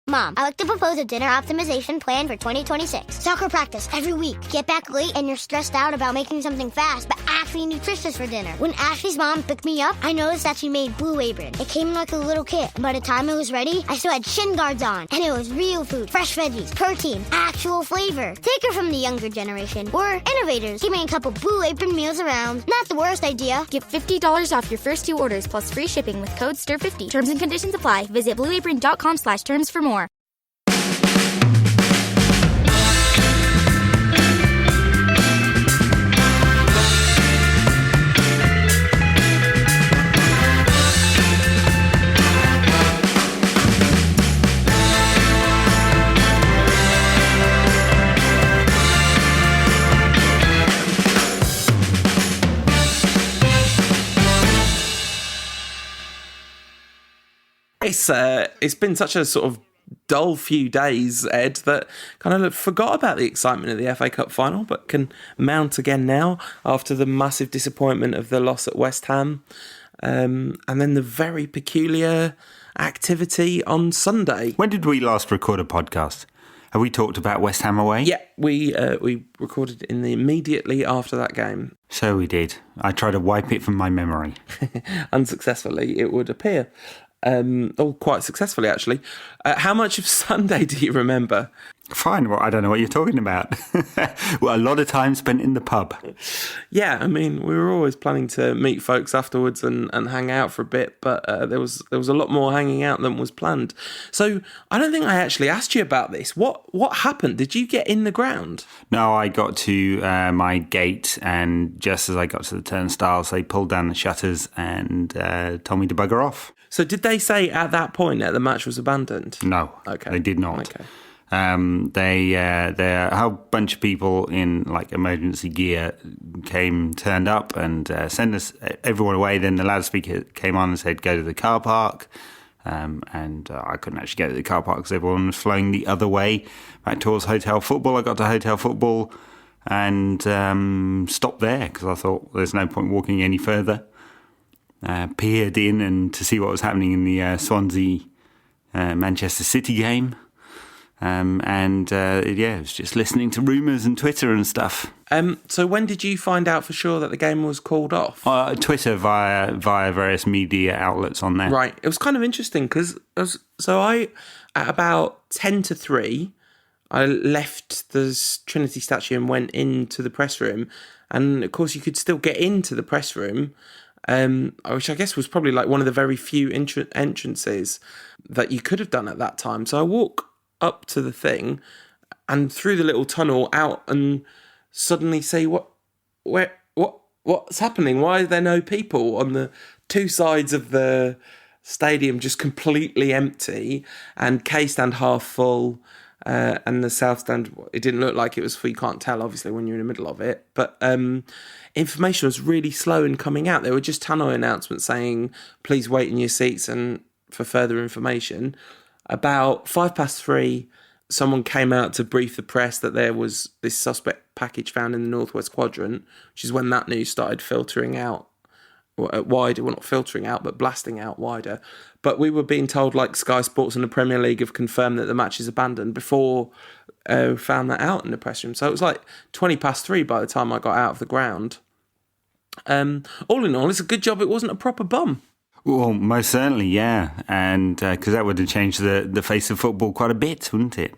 Mom, I like to propose a dinner optimization plan for 2026. Soccer practice every week. Get back late and you're stressed out about making something fast, but actually nutritious for dinner. When Ashley's mom picked me up, I noticed that she made Blue Apron. It came like a little kit. By the time it was ready, I still had shin guards on. And it was real food, fresh veggies, protein, actual flavor. Take her from the younger generation. We're innovators, keeping a couple Blue Apron meals around. Not the worst idea. Get $50 off your first 2 orders plus free shipping with code STIR50. Terms and conditions apply. Visit blueapron.com/terms for more. It's been such a sort of dull few days, Ed, that kind of forgot about the excitement of the FA Cup final, but can mount again now after the massive disappointment of the loss at West Ham, and then the very peculiar activity on Sunday. When did we last record a podcast? Have we talked about West Ham away? Yeah, we recorded immediately after that game. So we did. I tried to wipe it from my memory. Unsuccessfully, it would appear. Quite successfully, actually. How much of Sunday do you remember? Fine. Well, I don't know what you're talking about. Well, a lot of time spent in the pub. Yeah, I mean, we were always planning to meet folks afterwards and hang out for a bit, but there was a lot more hanging out than was planned. So I don't think I actually asked you about this. What happened? Did you get in the ground? No, I got to my gate, and just as I got to the turnstiles, they pulled down the shutters and told me to bugger off. So did they say at that point that the match was abandoned? No, okay, they did not. Okay. A whole bunch of people in like emergency gear turned up and sent us everyone away. Then the loudspeaker came on and said, go to the car park. And I couldn't actually get to the car park because everyone was flowing the other way back towards Hotel Football. I got to Hotel Football and stopped there because I thought there's no point walking any further. Peered in and to see what was happening in the Swansea Manchester City game. It was just listening to rumours and Twitter and stuff. So when did you find out for sure that the game was called off? Twitter via various media outlets on there. Right. It was kind of interesting because at about 10 to 3, I left the Trinity statue and went into the press room. And of course you could still get into the press room, which I guess was probably like one of the very few entrances that you could have done at that time. So I walk up to the thing and through the little tunnel out and suddenly say, what's happening? Why are there no people on the two sides of the stadium, just completely empty, and K stand half full, and the South stand, it didn't look like it was full. You can't tell obviously when you're in the middle of it, but information was really slow in coming out. There were just tannoy announcements saying please wait in your seats and for further information. About 3:05, someone came out to brief the press that there was this suspect package found in the Northwest Quadrant, which is when that news started filtering out wider. Well, not filtering out, but blasting out wider. But we were being told, like, Sky Sports and the Premier League have confirmed that the match is abandoned before we found that out in the press room. So it was like 3:20 by the time I got out of the ground. All in all, it's a good job it wasn't a proper bum. Well, most certainly, yeah. And because that would have changed the face of football quite a bit, wouldn't it?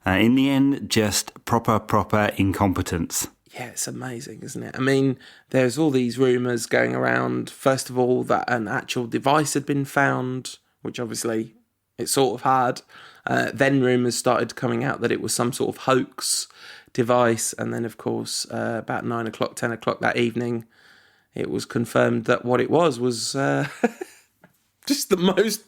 In the end, just proper incompetence. Yeah, it's amazing, isn't it? I mean, there's all these rumours going around, first of all, that an actual device had been found, which obviously it sort of had. Then rumours started coming out that it was some sort of hoax device. And then, of course, about 9 o'clock, 10 o'clock that evening, it was confirmed that what it was just the most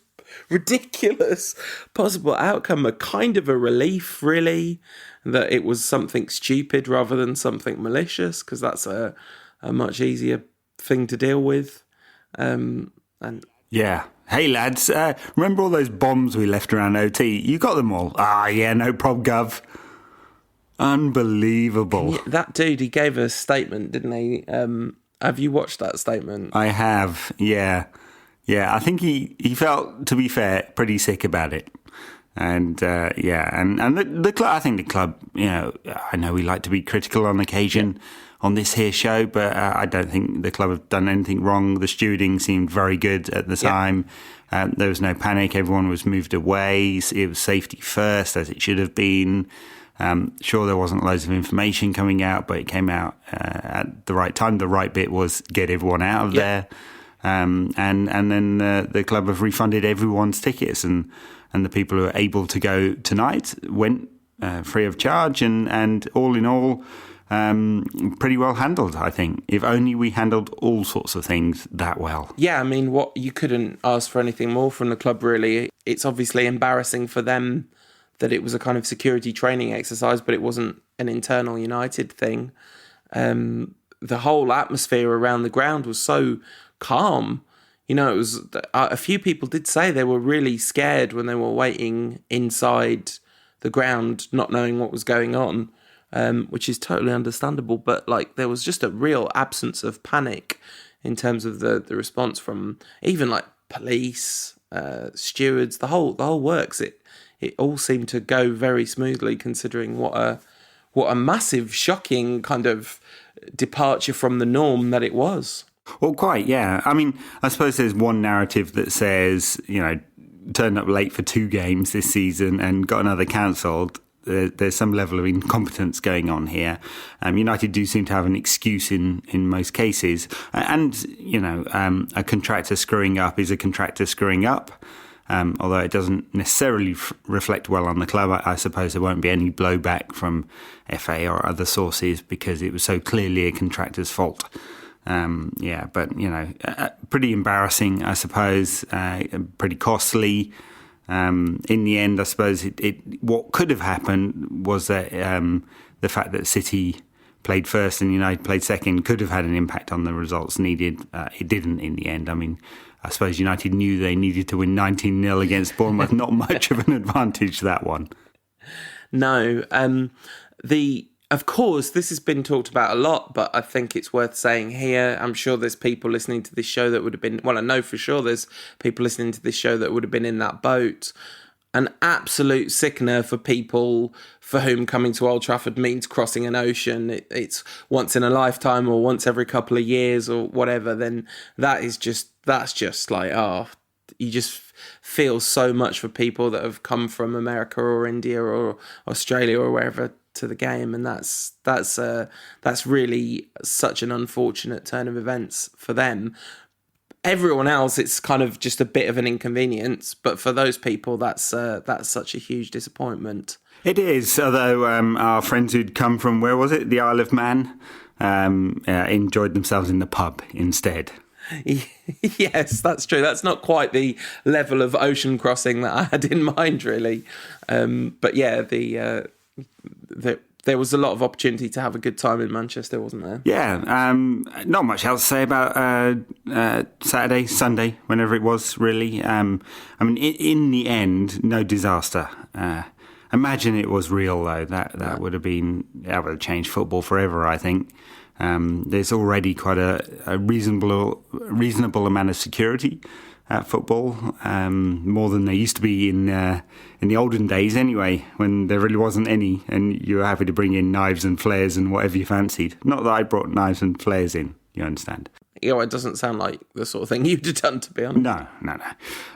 ridiculous possible outcome, a kind of a relief, really, that it was something stupid rather than something malicious, because that's a much easier thing to deal with. Yeah. Hey, lads, remember all those bombs we left around OT? You got them all? Ah, yeah, no prob, Gov. Unbelievable. Yeah, that dude, he gave a statement, didn't he? Have you watched that statement? I have, yeah. Yeah, I think he felt, to be fair, pretty sick about it. And the club, I think the club, I know we like to be critical on occasion on this here show, but I don't think the club have done anything wrong. The stewarding seemed very good at the time. There was no panic. Everyone was moved away. It was safety first, as it should have been. Sure, there wasn't loads of information coming out, but it came out at the right time. The right bit was get everyone out of there. And then the club have refunded everyone's tickets, and the people who were able to go tonight went free of charge, and all in all, pretty well handled, I think. If only we handled all sorts of things that well. Yeah, I mean, you couldn't ask for anything more from the club, really. It's obviously embarrassing for them that it was a kind of security training exercise, but it wasn't an internal United thing. The whole atmosphere around the ground was so calm. It was a few people did say they were really scared when they were waiting inside the ground, not knowing what was going on, which is totally understandable. But there was just a real absence of panic in terms of the response from even police, stewards, the whole works. It all seemed to go very smoothly, considering what a massive, shocking kind of departure from the norm that it was. Well, quite, yeah. I mean, I suppose there's one narrative that says, turned up late for 2 games this season and got another cancelled. There's some level of incompetence going on here. United do seem to have an excuse in most cases. And, a contractor screwing up is a contractor screwing up. Although it doesn't necessarily reflect well on the club. I suppose there won't be any blowback from FA or other sources because it was so clearly a contractor's fault. Pretty embarrassing, I suppose, pretty costly. In the end, I suppose what could have happened was that the fact that City played first and United played second could have had an impact on the results needed. It didn't in the end. I mean, I suppose United knew they needed to win 19-0 against Bournemouth. Not much of an advantage, that one. No. Of course, this has been talked about a lot, but I think it's worth saying here. I'm sure there's people listening to this show that would have been... Well, I know for sure there's people listening to this show that would have been in that boat. An absolute sickener for people for whom coming to Old Trafford means crossing an ocean. It's once in a lifetime or once every couple of years or whatever. Then that's just you just feel so much for people that have come from America or India or Australia or wherever to the game, and that's really such an unfortunate turn of events for them. Everyone else, it's kind of just a bit of an inconvenience, but for those people, that's such a huge disappointment. It is, although our friends who'd come from, where was it, the Isle of Man, enjoyed themselves in the pub instead. Yes, that's true. That's not quite the level of ocean crossing that I had in mind, really. But yeah, there was a lot of opportunity to have a good time in Manchester, wasn't there? Yeah, not much else to say about Saturday, Sunday, whenever it was, really. I mean, in the end, no disaster. Imagine it was real, though. That would have changed football forever, I think. There's already quite a reasonable amount of security at football, more than there used to be in the olden days anyway, when there really wasn't any, and you were happy to bring in knives and flares and whatever you fancied. Not that I brought knives and flares in, you understand. It doesn't sound like the sort of thing you'd have done, to be honest. No.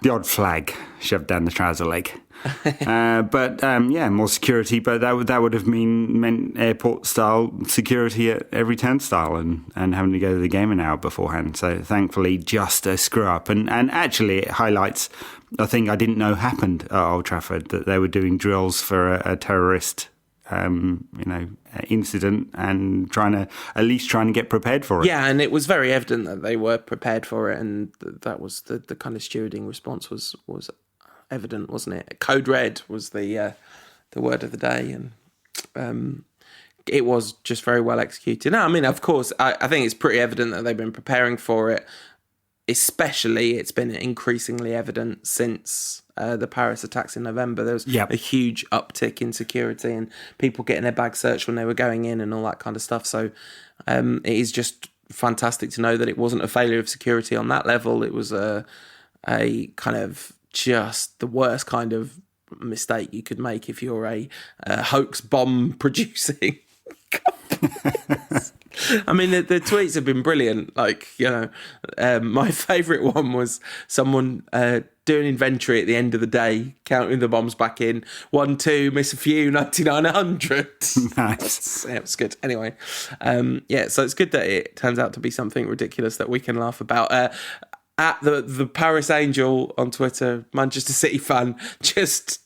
The odd flag shoved down the trouser leg. But more security. But that would have meant airport-style security at every turnstile and having to go to the game an hour beforehand. So thankfully, just a screw-up. And actually, it highlights a thing I didn't know happened at Old Trafford, that they were doing drills for a terrorist incident and trying to get prepared for it. Yeah, and it was very evident that they were prepared for it, and that was the kind of stewarding response was evident, wasn't it? Code red was the word of the day, and it was just very well executed. No, I mean, of course, I think it's pretty evident that they've been preparing for it. Especially, it's been increasingly evident since the Paris attacks in November. There was a huge uptick in security and people getting their bags searched when they were going in and all that kind of stuff. So it is just fantastic to know that it wasn't a failure of security on that level. It was a kind of just the worst kind of mistake you could make if you're a hoax bomb producing company. I mean, the tweets have been brilliant. Like, my favourite one was someone doing inventory at the end of the day, counting the bombs back in. 1, 2, miss a few, 9900. Nice. It was good. Anyway, so it's good that it turns out to be something ridiculous that we can laugh about. At the Paris Angel on Twitter, Manchester City fan, just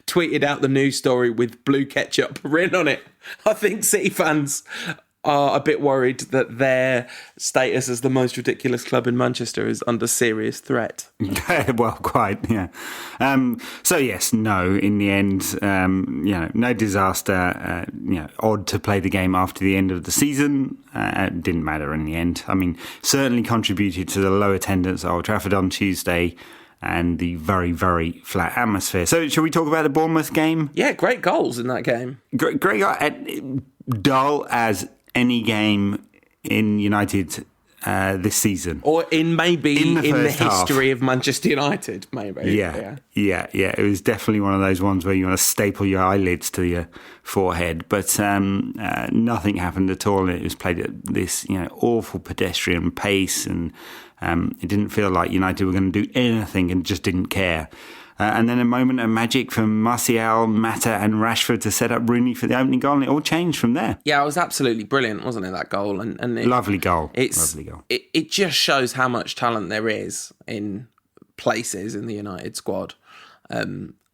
tweeted out the news story with blue ketchup written on it. I think City fans are a bit worried that their status as the most ridiculous club in Manchester is under serious threat. Well, quite, yeah. So yes, no, in the end, no disaster. Odd to play the game after the end of the season. It didn't matter in the end. I mean, certainly contributed to the low attendance at Old Trafford on Tuesday and the very, very flat atmosphere. So shall we talk about the Bournemouth game? Yeah, great goals in that game. Great goal. Dull as any game in United this season. Or in the history half of Manchester United, maybe. Yeah. It was definitely one of those ones where you want to staple your eyelids to your forehead. But nothing happened at all. It was played at this awful pedestrian pace, and it didn't feel like United were going to do anything and just didn't care. And then a moment of magic from Martial, Mata and Rashford to set up Rooney for the opening goal, and it all changed from there. Yeah, it was absolutely brilliant, wasn't it, that goal? Lovely goal. Lovely goal. It just shows how much talent there is in places in the United squad.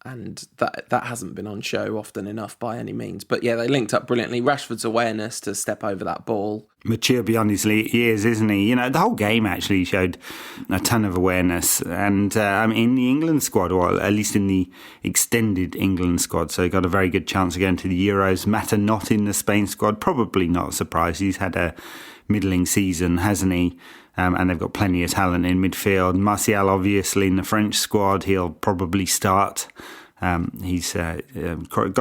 And that hasn't been on show often enough by any means. But yeah, they linked up brilliantly. Rashford's awareness to step over that ball. Mature beyond his years, isn't he? The whole game actually showed a ton of awareness. And in the England squad, or at least in the extended England squad, so he got a very good chance of going to the Euros. Mata not in the Spain squad, probably not a surprise. He's had a middling season, hasn't he? And they've got plenty of talent in midfield. Martial, obviously, in the French squad, he'll probably start. He's got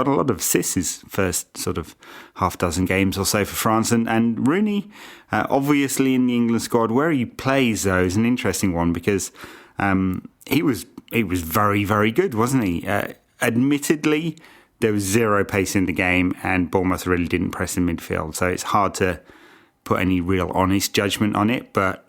a lot of assists his first sort of half dozen games or so for France. And Rooney, obviously in the England squad, where he plays, though, is an interesting one because he was very, very good, wasn't he? Admittedly, there was zero pace in the game and Bournemouth really didn't press in midfield. So it's hard to put any real honest judgment on it. But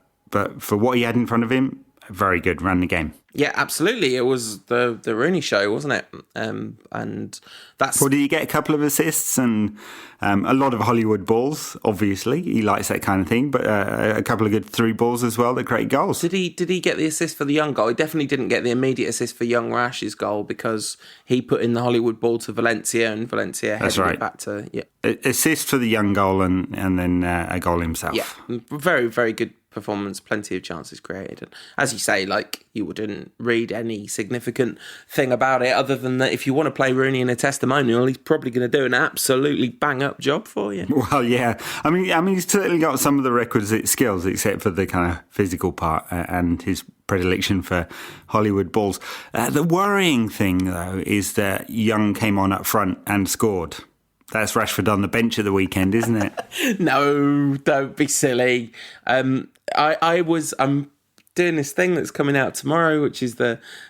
for what he had in front of him, very good, ran the game. Yeah, absolutely. It was the Rooney show, wasn't it? And that's... Well, did he get a couple of assists and a lot of Hollywood balls, obviously. He likes that kind of thing, but a couple of good through balls as well, that great goals. Did he get the assist for the Young goal? He definitely didn't get the immediate assist for Young Rash's goal because he put in the Hollywood ball to Valencia and Valencia headed it back to... Yeah. Assist for the Young goal and then a goal himself. Yeah, very, very good performance, plenty of chances created. And as you say, you wouldn't read any significant thing about it other than that if you want to play Rooney in a testimonial, he's probably going to do an absolutely bang-up job for you. Well, yeah. I mean, he's certainly got some of the requisite skills, except for the kind of physical part and his predilection for Hollywood balls. The worrying thing, though, is that Young came on up front and scored. That's Rashford on the bench at the weekend, isn't it? No, don't be silly. I'm doing this thing that's coming out tomorrow, which is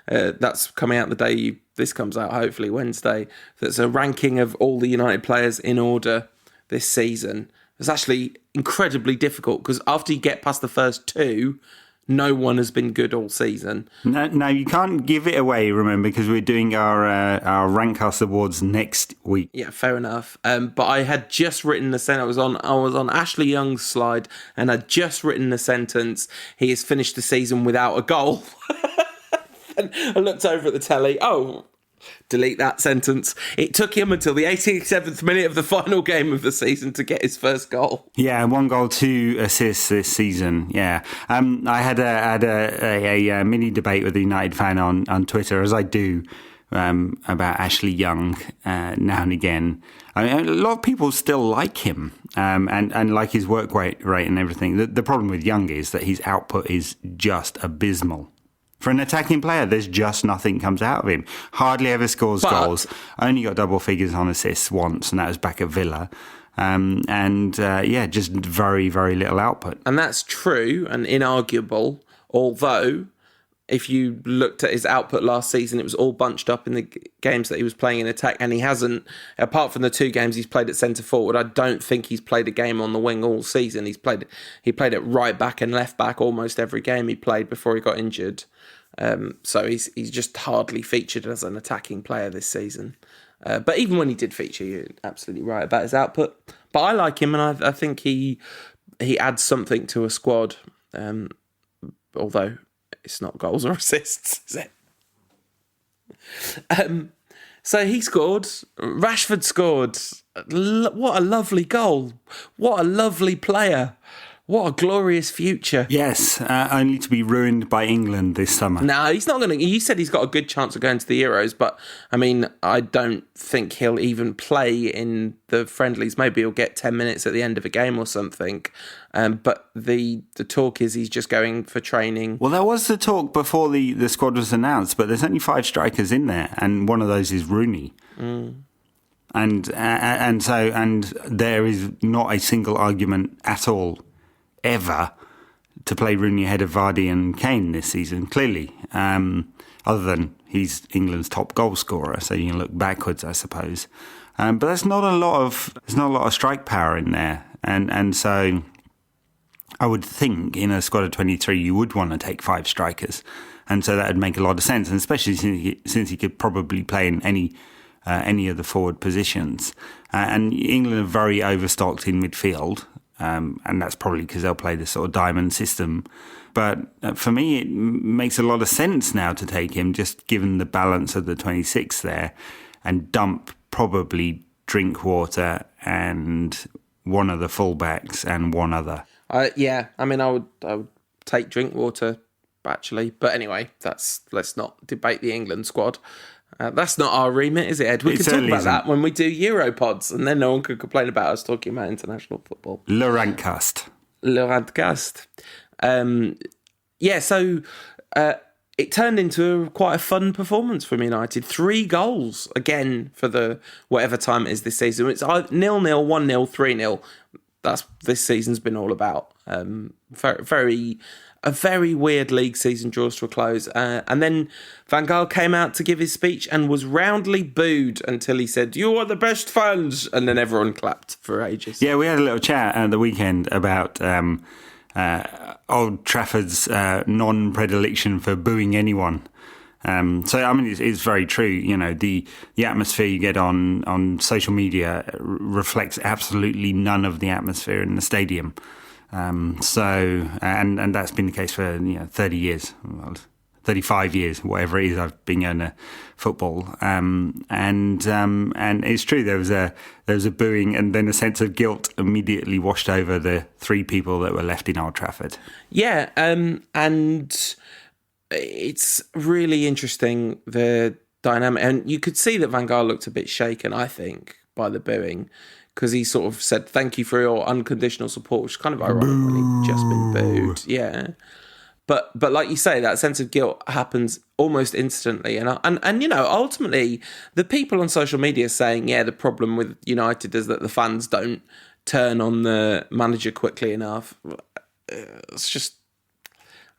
that's coming out the day this comes out, hopefully Wednesday. That's a ranking of all the United players in order this season. It's actually incredibly difficult because after you get past the first two, no one has been good all season. No, you can't give it away, remember, because we're doing our Rankcast Awards next week. Yeah, fair enough. But I had just written the sentence. I was on Ashley Young's slide, and I'd just written the sentence, he has finished the season without a goal. And I looked over at the telly. Oh, delete that sentence. It took him until the 87th minute of the final game of the season to get his first goal. Yeah, 1 goal, 2 assists this season. Yeah, I had a mini debate with a United fan on Twitter, as I do, about Ashley Young now and again. I mean, a lot of people still like him and like his work rate and everything. The problem with Young is that his output is just abysmal. For an attacking player, there's just nothing comes out of him. Hardly ever scores goals. Only got double figures on assists once, and that was back at Villa. Just very, very little output. And that's true and inarguable, although if you looked at his output last season, it was all bunched up in the games that he was playing in attack, and he hasn't, apart from the 2 games he's played at centre forward, I don't think he's played a game on the wing all season. He played it right back and left back almost every game he played before he got injured. So he's just hardly featured as an attacking player this season. But even when he did feature, you're absolutely right about his output. But I like him, and I think he adds something to a squad, although it's not goals or assists, is it? So he scored. Rashford scored. What a lovely goal. What a lovely player. What a glorious future. Yes, only to be ruined by England this summer. No, he's not going to. You said he's got a good chance of going to the Euros, but I mean, I don't think he'll even play in the friendlies. Maybe he'll get 10 minutes at the end of a game or something. But the talk is he's just going for training. Well, there was the talk before the squad was announced, but there's only 5 strikers in there, and one of those is Rooney. And there is not a single argument at all ever to play Rooney ahead of Vardy and Kane this season, clearly, other than he's England's top goal scorer, so you can look backwards, I suppose. But there's not a lot of strike power in there, and so I would think in a squad of 23 you would want to take 5 strikers, and so that would make a lot of sense, and especially since he could probably play in any of the forward positions, and England are very overstocked in midfield. And that's probably because they'll play this sort of diamond system. But for me, it makes a lot of sense now to take him, just given the balance of the 26 there, and dump probably Drinkwater and one of the fullbacks and one other. Yeah, I mean, I would take Drinkwater, actually. But anyway, let's not debate the England squad. That's not our remit, is it, Ed? We can talk about that when we do Europods, and then no one could complain about us talking about international football. Le Randcast. So it turned into quite a fun performance from United. 3 goals, again, for the whatever time it is this season. It's 0-0, 1-0, 3-0. That's this season's been all about. A very weird league season draws to a close. And then Van Gaal came out to give his speech and was roundly booed until he said, "You are the best fans." And then everyone clapped for ages. Yeah, we had a little chat at the weekend about Old Trafford's non-predilection for booing anyone. So, I mean, it's very true. You know, the atmosphere you get on social media reflects absolutely none of the atmosphere in the stadium. And that's been the case for 30 years, 35 years, whatever it is I've been going to football. And it's true, there was a booing, and then a sense of guilt immediately washed over the 3 people that were left in Old Trafford. Yeah, and it's really interesting, the dynamic, and you could see that Van Gaal looked a bit shaken, I think, by the booing. Because he sort of said, "Thank you for your unconditional support," which is kind of ironic when he'd just been booed. Yeah. But like you say, that sense of guilt happens almost instantly. And ultimately, the people on social media saying, yeah, the problem with United is that the fans don't turn on the manager quickly enough. That's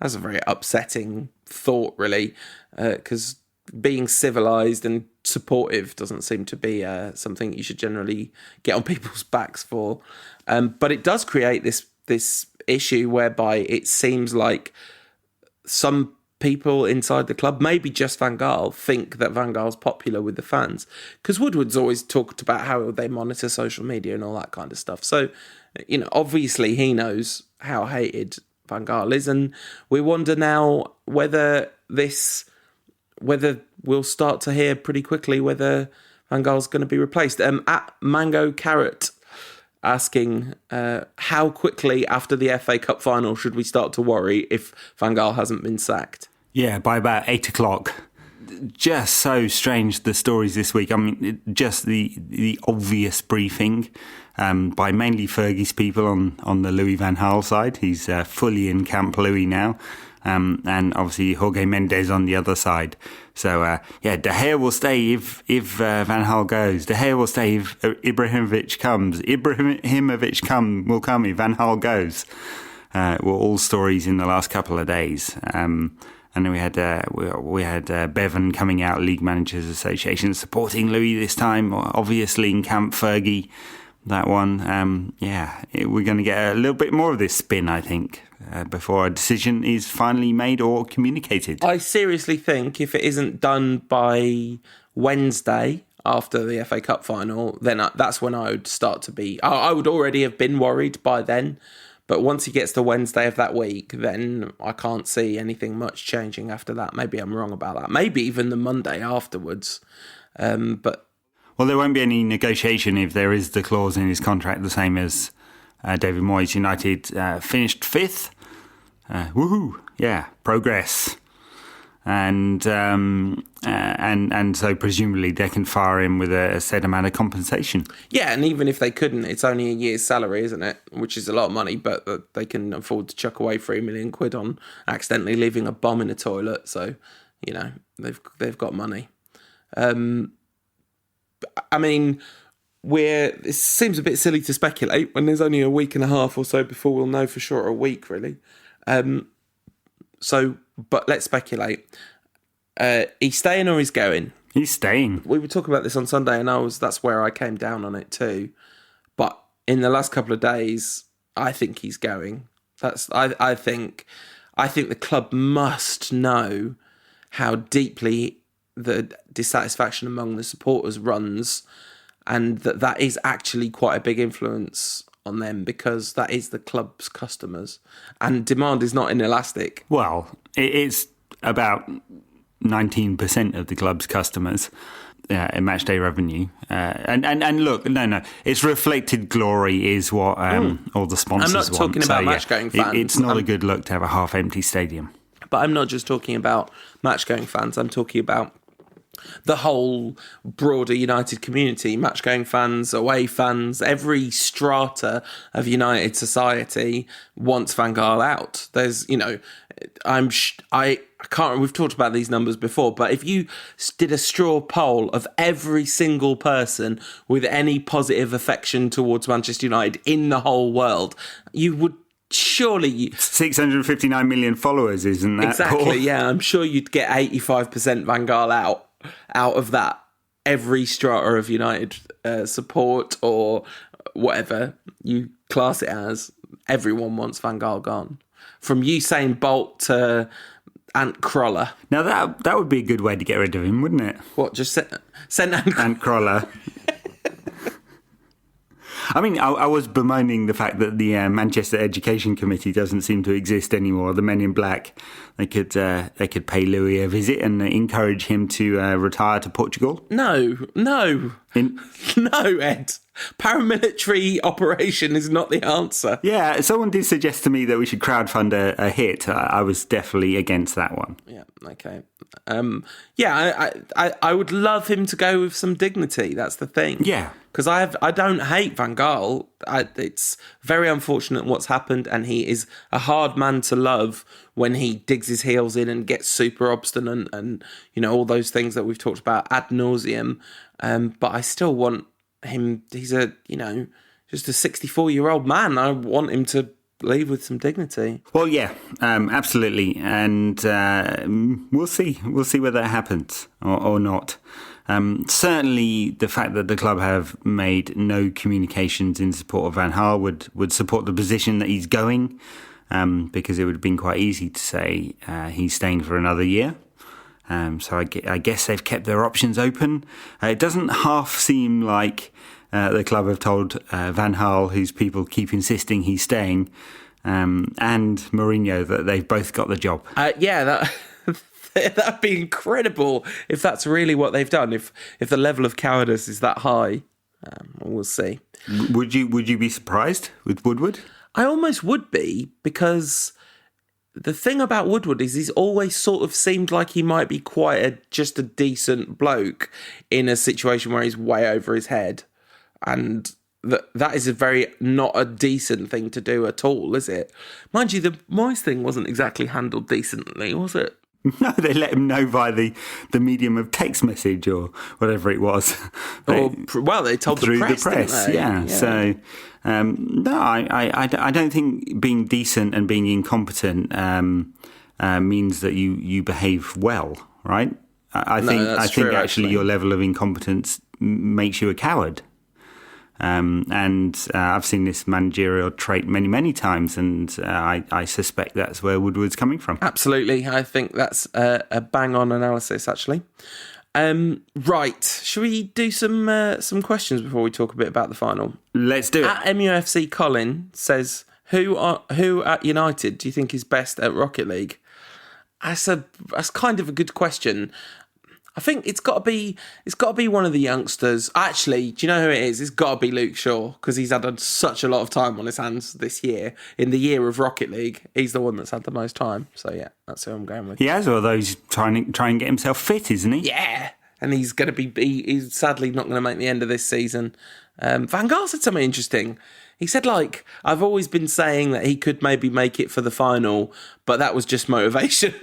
a very upsetting thought, really, because being civilised and supportive doesn't seem to be something you should generally get on people's backs for. But it does create this issue whereby it seems like some people inside the club, maybe just Van Gaal, think that Van Gaal's popular with the fans. Because Woodward's always talked about how they monitor social media and all that kind of stuff. So, obviously he knows how hated Van Gaal is. And we wonder now whether we'll start to hear pretty quickly whether Van Gaal's going to be replaced. At Mango Carrot asking how quickly after the FA Cup final should we start to worry if Van Gaal hasn't been sacked? Yeah, by about 8 o'clock. Just so strange, the stories this week. I mean, just the obvious briefing by mainly Fergie's people on the Louis van Gaal side. He's fully in Camp Louis now. And obviously Jorge Mendes on the other side. So, De Gea will stay if Van Gaal goes. De Gea will stay if Ibrahimovic comes. Ibrahimovic will come if Van Gaal goes. Were all stories in the last couple of days. And then we had Bevan coming out, League Managers Association, supporting Louis this time, obviously in Camp Fergie, that one. We're going to get a little bit more of this spin, I think, before a decision is finally made or communicated. I seriously think if it isn't done by Wednesday after the FA Cup final, then that's when I would start to be... I would already have been worried by then. But once he gets to Wednesday of that week, then I can't see anything much changing after that. Maybe I'm wrong about that. Maybe even the Monday afterwards. But there won't be any negotiation if there is the clause in his contract, the same as David Moyes. United finished 5th. Woohoo! Yeah, progress. And so presumably they can fire him with a set amount of compensation. Yeah, and even if they couldn't, it's only a year's salary, isn't it? Which is a lot of money, but they can afford to chuck away £3 million on accidentally leaving a bomb in a toilet. So, they've got money. I mean, it seems a bit silly to speculate when there's only a week and a half or so before we'll know for sure, a week really. But let's speculate. He's staying or he's going? He's staying. We were talking about this on Sunday, and that's where I came down on it too. But in the last couple of days, I think he's going. I think the club must know how deeply the dissatisfaction among the supporters runs, and that is actually quite a big influence on them, because that is the club's customers, and demand is not inelastic. Well, it's about 19% of the club's customers in match day revenue, and look, no, it's reflected glory is what all the sponsors want. I'm not talking about match-going fans. It's not a good look to have a half-empty stadium. But I'm not just talking about match-going fans. I'm talking about the whole broader United community, match-going fans, away fans, every strata of United society wants Van Gaal out. There's, I can't, we've talked about these numbers before, but if you did a straw poll of every single person with any positive affection towards Manchester United in the whole world, you would surely... 659 million followers, isn't that? Exactly, yeah. I'm sure you'd get 85% Van Gaal out of that. Every strata of United support, or whatever you class it as, everyone wants Van Gaal gone. From Usain Bolt to Ant Crawler. Now that would be a good way to get rid of him, wouldn't it? What, just send Ant Crawler? I mean, I was bemoaning the fact that the Manchester Education Committee doesn't seem to exist anymore. The Men in Black, they could pay Louis a visit and encourage him to retire to Portugal. No, Ed. Paramilitary operation is not the answer. Yeah, someone did suggest to me that we should crowdfund a hit. I was definitely against that one. Yeah, okay. I would love him to go with some dignity. That's the thing. Yeah. Because I don't hate Van Gaal. It's very unfortunate what's happened, and he is a hard man to love when he digs his heels in and gets super obstinate and all those things that we've talked about ad nauseum. But I still want him. He's just a 64-year-old man. I want him to leave with some dignity. Well, yeah, absolutely, and we'll see whether that happens or not. Certainly, the fact that the club have made no communications in support of Van Gaal would support the position that he's going, because it would have been quite easy to say he's staying for another year. So I guess they've kept their options open. It doesn't half seem like the club have told Van Gaal, whose people keep insisting he's staying, and Mourinho that they've both got the job. That'd be incredible if that's really what they've done. If the level of cowardice is that high, we'll see. Would you be surprised with Woodward? I almost would be, because the thing about Woodward is he's always sort of seemed like he might be quite just a decent bloke in a situation where he's way over his head, and that is a very not a decent thing to do at all, is it? Mind you, the Moyes thing wasn't exactly handled decently, was it? No, they let him know via the medium of text message or whatever it was. They told through the press, didn't they? Yeah. So, no, I don't think being decent and being incompetent means that you behave well, right? I think actually your level of incompetence makes you a coward. And I've seen this managerial trait many, many times, and I suspect that's where Woodward's coming from. Absolutely. I think that's a bang-on analysis, actually. Right. Should we do some questions before we talk a bit about the final? Let's do it. At MUFC Colin says, who at United do you think is best at Rocket League? That's kind of a good question. I think it's got to be one of the youngsters. Actually, do you know who it is? It's got to be Luke Shaw, because he's had such a lot of time on his hands this year. In the year of Rocket League, he's the one that's had the most time. So yeah, that's who I'm going with. He has, although he's trying and get himself fit, isn't he? Yeah, and he's going to he's sadly not going to make the end of this season. Van Gaal said something interesting. He said, I've always been saying that he could maybe make it for the final, but that was just motivation.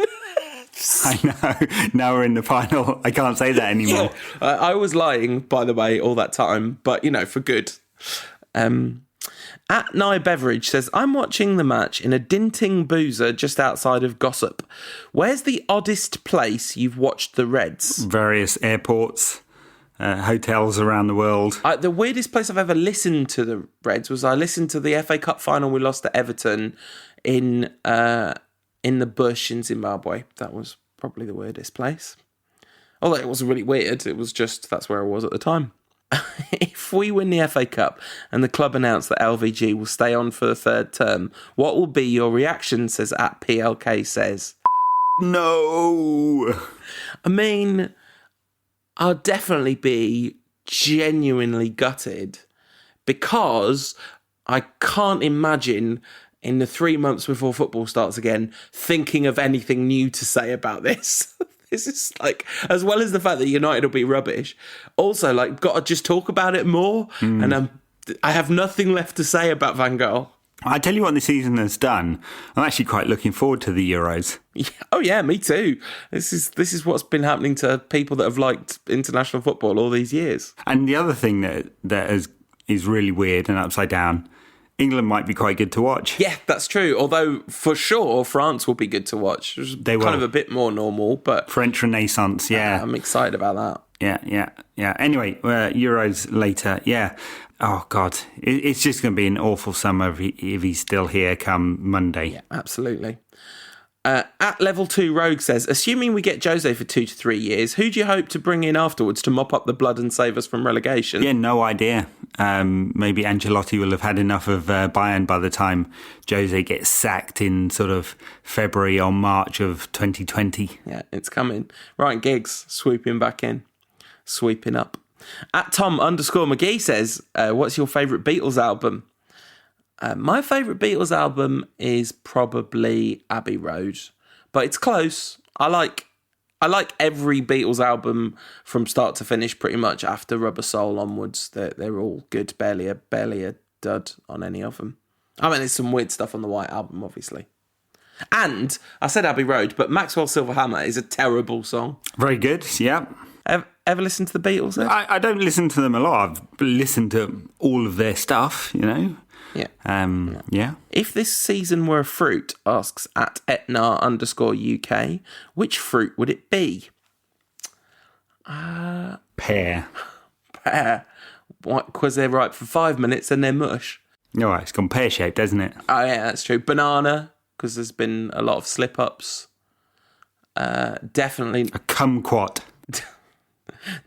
I know. Now we're in the final. I can't say that anymore. Yeah. I was lying, by the way, all that time, but, for good. At Nye Beveridge says, I'm watching the match in a Dinting Boozer just outside of Gossip. Where's the oddest place you've watched the Reds? Various airports, hotels around the world. The weirdest place I've ever listened to the Reds was I listened to the FA Cup final we lost to Everton in the bush in Zimbabwe. That was probably the weirdest place. Although it wasn't really weird, it was just that's where I was at the time. If we win the FA Cup and the club announce that LVG will stay on for the third term, what will be your reaction, says at PLK says? No! I mean, I'll definitely be genuinely gutted, because I can't imagine in the 3 months before football starts again thinking of anything new to say about this. This is as well as the fact that United will be rubbish, also got to just talk about it more. And I have nothing left to say about Van Gaal. I tell you what, the season has done. I'm actually quite looking forward to the Euros. Yeah, oh yeah, me too. This is what's been happening to people that have liked international football all these years. And the other thing that is really weird and upside down, England might be quite good to watch. Yeah, that's true. Although, for sure, France will be good to watch. They will. Kind of a bit more normal, but... French Renaissance, yeah. I'm excited about that. Yeah. Anyway, Euros later, yeah. Oh, God. It's just going to be an awful summer if he's still here come Monday. Yeah, absolutely. At Level 2 Rogue says, assuming we get Jose for 2 to 3 years, who do you hope to bring in afterwards to mop up the blood and save us from relegation? Yeah, no idea. Maybe Ancelotti will have had enough of Bayern by the time Jose gets sacked in sort of February or March of 2020. Yeah, it's coming. Ryan Giggs swooping back in. Sweeping up. At Tom_McGee says, what's your favourite Beatles album? My favourite Beatles album is probably Abbey Road, but it's close. I like every Beatles album from start to finish, pretty much after Rubber Soul onwards. They're all good. Barely a dud on any of them. I mean, there's some weird stuff on the White Album, obviously. And I said Abbey Road, but Maxwell Silverhammer is a terrible song. Very good. Yeah. Ever listened to the Beatles? Then? I don't listen to them a lot. I've listened to all of their stuff, Yeah. Yeah. If this season were a fruit, asks at Etna_UK, which fruit would it be? Pear. Pear. Because they're ripe for 5 minutes and they're mush. No, it's gone pear-shaped, hasn't it? Oh, yeah, that's true. Banana, because there's been a lot of slip-ups. Definitely. A kumquat.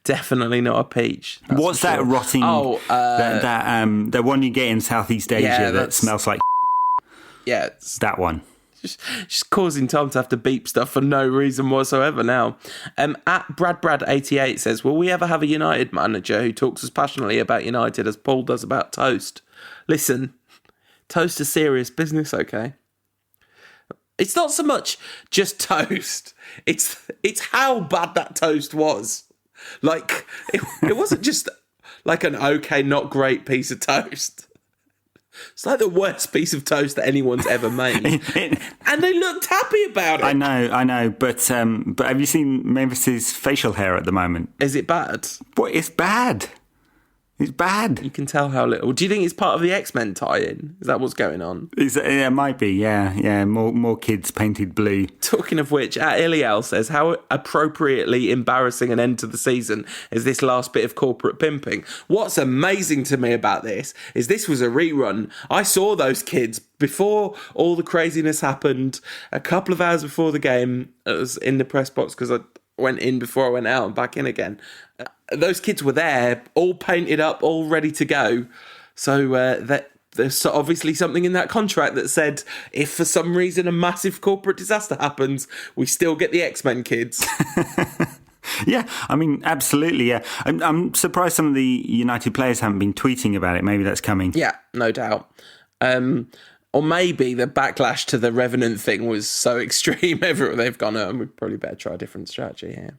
Definitely not a peach. What's that rotting? Oh, the one you get in Southeast Asia that smells like. Yeah, that one. Just causing Tom to have to beep stuff for no reason whatsoever now. At Brad88 says, will we ever have a United manager who talks as passionately about United as Paul does about toast? Listen, toast is serious business, okay? It's not so much just toast. It's how bad that toast was. It wasn't just like an okay, not great piece of toast. It's like the worst piece of toast that anyone's ever made. And they looked happy about it. I know. But have you seen Memphis' facial hair at the moment? Is it bad? What? It's bad. It's bad. You can tell how little. Do you think it's part of the X-Men tie-in? Is that what's going on? It might be, yeah. More kids painted blue. Talking of which, Iliel says, how appropriately embarrassing an end to the season is this last bit of corporate pimping. What's amazing to me about this is this was a rerun. I saw those kids before all the craziness happened, a couple of hours before the game. It was in the press box because I went in before I went out and back in again. Those kids were there, all painted up, all ready to go. So there's obviously something in that contract that said if for some reason a massive corporate disaster happens, we still get the X-Men kids. Yeah, I mean, absolutely, yeah. I'm surprised some of the United players haven't been tweeting about it. Maybe that's coming. Yeah, no doubt. Or maybe the backlash to the Revenant thing was so extreme everywhere they've gone, we probably better try a different strategy here.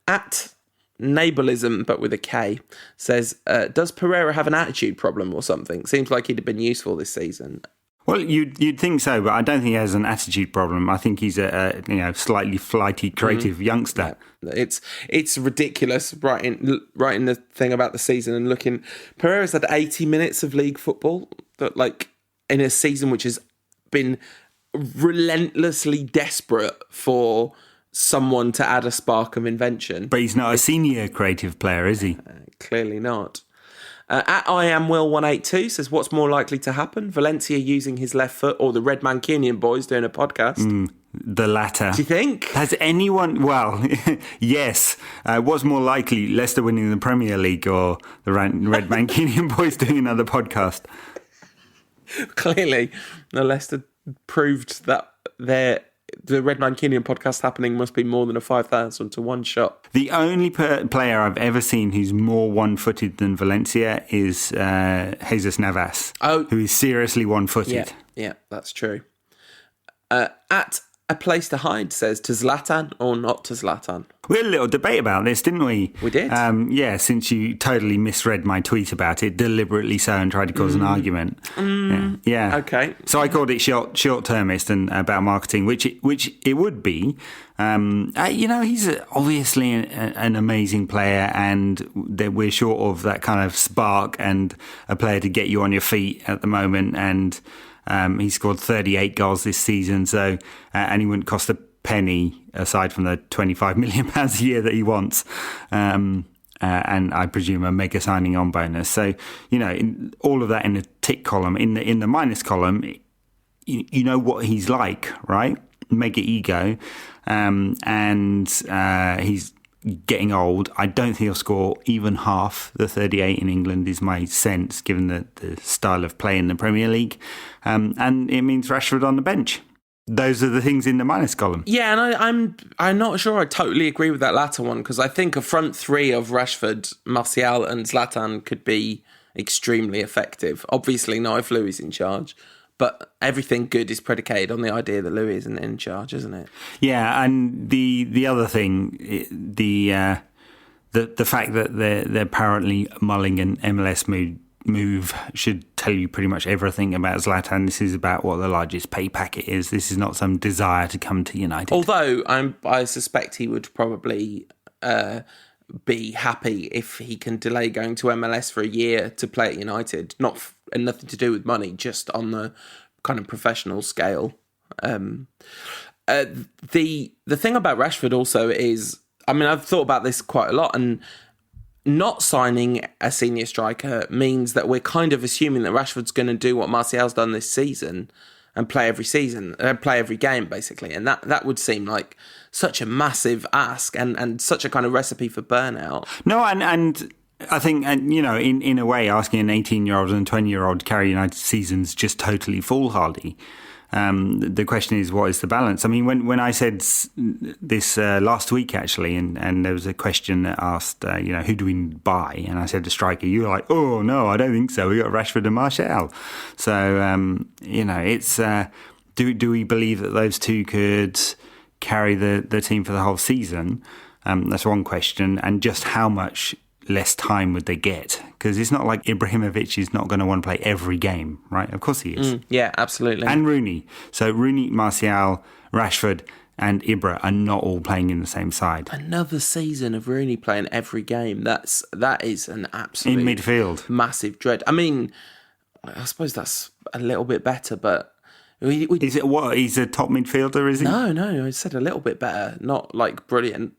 At Neighbourlism, but with a K, says, does Pereira have an attitude problem or something? Seems like he'd have been useful this season. Well, you'd think so, but I don't think he has an attitude problem. I think he's a slightly flighty, creative youngster. Yeah. It's ridiculous writing the thing about the season and looking. Pereira's had 80 minutes of league football, that like in a season which has been relentlessly desperate for someone to add a spark of invention. But he's not a senior creative player, is he? Clearly not. At I am Will 182 says, what's more likely to happen? Valencia using his left foot or the Red Mancunian boys doing a podcast? The latter. Do you think? Has anyone... Well, yes. What's more likely, Leicester winning the Premier League or the Red Mancunian boys doing another podcast? Clearly, Leicester proved that the Red Mancunian podcast happening must be more than a 5,000 to 1 shot. The only player I've ever seen who's more one-footed than Valencia is Jesus Navas, who is seriously one-footed. Yeah, that's true. At A Place to Hide says, to Zlatan or not to Zlatan? We had a little debate about this, didn't we? We did. Yeah, since you totally misread my tweet about it, deliberately so, and tried to cause an argument. Yeah. Okay. So I called it short-termist and about marketing, which it would be. He's obviously an amazing player, and that we're short of that kind of spark and a player to get you on your feet at the moment. And he scored 38 goals this season, so and he wouldn't cost a penny aside from the £25 million a year that he wants, and I presume a mega signing on bonus. So all of that in the tick column. In the minus column, you know what he's like, right? Mega ego, and he's getting old. I don't think he'll score even half the 38 in England, is my sense, given the style of play in the Premier League. And it means Rashford on the bench. Those are the things in the minus column. Yeah, and I'm not sure I totally agree with that latter one, because I think a front three of Rashford, Martial and Zlatan could be extremely effective. Obviously not if Louis is in charge, but everything good is predicated on the idea that Louis isn't in charge, isn't it? Yeah, and the other thing, the fact that they're apparently mulling an MLS move should tell you pretty much everything about Zlatan. This is about what the largest pay packet is. This is not some desire to come to United. Although I suspect he would probably be happy if he can delay going to MLS for a year to play at United. And nothing to do with money, just on the kind of professional scale. The thing about Rashford also is, I've thought about this quite a lot, and not signing a senior striker means that we're kind of assuming that Rashford's going to do what Martial's done this season and play every game, basically. And that would seem like such a massive ask and such a kind of recipe for burnout. No, and I think, in a way, asking an 18-year-old and 20-year-old to carry United seasons just totally foolhardy. The question is, what is the balance? I mean, when I said this last week, actually, and there was a question that asked, who do we buy? And I said a striker. You were like, oh, no, I don't think so. We got Rashford and Martial. So, it's do we believe that those two could carry the team for the whole season? That's one question. And just how much less time would they get? Because it's not like Ibrahimovic is not going to want to play every game, right? Of course he is. Yeah, absolutely. And Rooney. So Rooney, Martial, Rashford, and Ibra are not all playing in the same side. Another season of Rooney playing every game. That is an absolute In midfield. massive dread. I mean, I suppose that's a little bit better, but Is it what? He's a top midfielder, is he? No, I said a little bit better, not like brilliant.